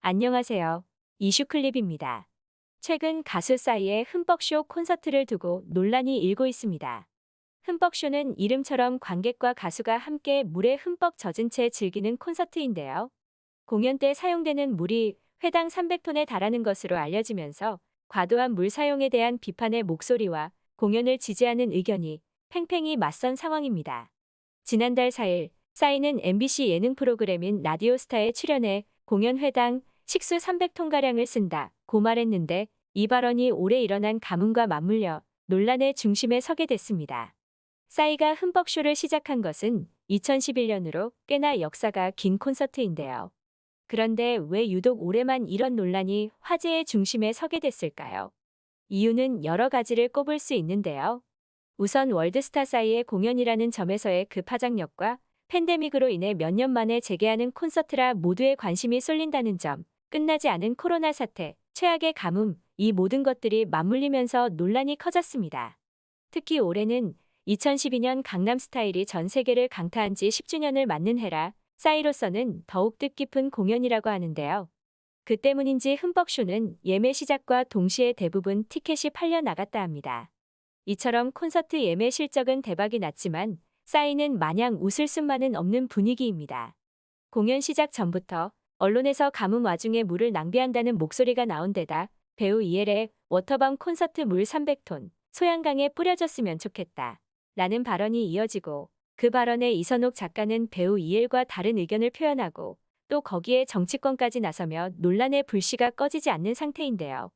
안녕하세요. 이슈클립입니다. 최근 가수 싸이의 흠뻑쇼 콘서트를 두고 논란이 일고 있습니다. 흠뻑쇼는 이름처럼 관객과 가수가 함께 물에 흠뻑 젖은 채 즐기는 콘서트인데요. 공연 때 사용되는 물이 회당 300톤에 달하는 것으로 알려지면서 과도한 물 사용에 대한 비판의 목소리와 공연을 지지하는 의견이 팽팽히 맞선 상황입니다. 지난달 4일 싸이는 MBC 예능 프로그램인 라디오스타에 출연해 공연 회당 식수 300톤가량을 쓴다고 말했는데 이 발언이 올해 일어난 가뭄과 맞물려 논란의 중심에 서게 됐습니다. 싸이가 흠뻑쇼를 시작한 것은 2011년으로 꽤나 역사가 긴 콘서트인데요. 그런데 왜 유독 올해만 이런 논란이 화제의 중심에 서게 됐을까요? 이유는 여러 가지를 꼽을 수 있는데요. 우선 월드스타 싸이의 공연이라는 점에서의 그 파장력과 팬데믹으로 인해 몇 년 만에 재개하는 콘서트라 모두의 관심이 쏠린다는 점, 끝나지 않은 코로나 사태, 최악의 가뭄, 이 모든 것들이 맞물리면서 논란이 커졌습니다. 특히 올해는 2012년 강남스타일이 전 세계를 강타한 지 10주년을 맞는 해라 싸이로서는 더욱 뜻깊은 공연이라고 하는데요. 그 때문인지 흠뻑쇼는 예매 시작과 동시에 대부분 티켓이 팔려 나갔다 합니다. 이처럼 콘서트 예매 실적은 대박이 났지만 싸이는 마냥 웃을 수만은 없는 분위기입니다. 공연 시작 전부터 언론에서 가뭄 와중에 물을 낭비한다는 목소리가 나온 데다 배우 이엘의 워터밤 콘서트 물 300톤 소양강에 뿌려졌으면 좋겠다 라는 발언이 이어지고 그 발언에 이선옥 작가는 배우 이엘과 다른 의견을 표현하고 또 거기에 정치권까지 나서며 논란의 불씨가 꺼지지 않는 상태인데요.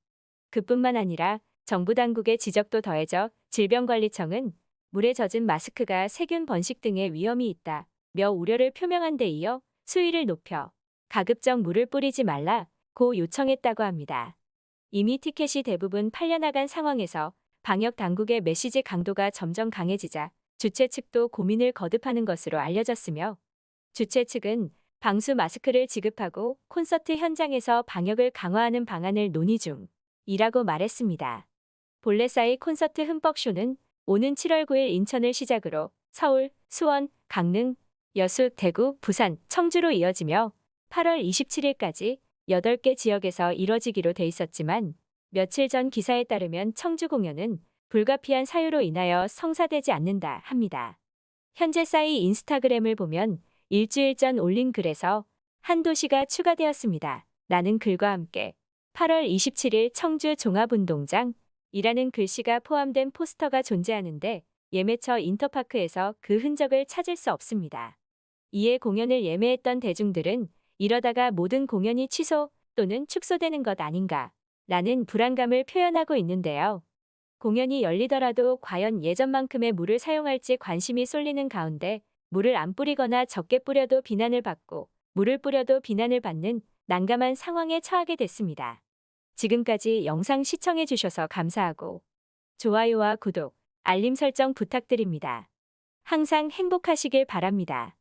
그뿐만 아니라 정부 당국의 지적도 더해져 질병관리청은 물에 젖은 마스크가 세균 번식 등의 위험이 있다며 우려를 표명한 데 이어 수위를 높여 가급적 물을 뿌리지 말라고 요청했다고 합니다. 이미 티켓이 대부분 팔려나간 상황에서 방역 당국의 메시지 강도가 점점 강해지자 주최 측도 고민을 거듭하는 것으로 알려졌으며 주최 측은 방수 마스크를 지급하고 콘서트 현장에서 방역을 강화하는 방안을 논의 중이라고 말했습니다. 본래 싸이 콘서트 흠뻑쇼는 오는 7월 9일 인천을 시작으로 서울, 수원, 강릉, 여수, 대구, 부산, 청주로 이어지며 8월 27일까지 8개 지역에서 이뤄지기로 돼 있었지만 며칠 전 기사에 따르면 청주 공연은 불가피한 사유로 인하여 성사되지 않는다 합니다. 현재 싸이 인스타그램을 보면 일주일 전 올린 글에서 한 도시가 추가되었습니다. 라는 글과 함께 8월 27일 청주 종합운동장 이라는 글씨가 포함된 포스터가 존재하는데 예매처 인터파크에서 그 흔적을 찾을 수 없습니다. 이에 공연을 예매했던 대중들은 이러다가 모든 공연이 취소 또는 축소되는 것 아닌가 라는 불안감을 표현하고 있는데요. 공연이 열리더라도 과연 예전만큼의 물을 사용할지 관심이 쏠리는 가운데 물을 안 뿌리거나 적게 뿌려도 비난을 받고 물을 뿌려도 비난을 받는 난감한 상황에 처하게 됐습니다. 지금까지 영상 시청해주셔서 감사하고 좋아요와 구독, 알림 설정 부탁드립니다. 항상 행복하시길 바랍니다.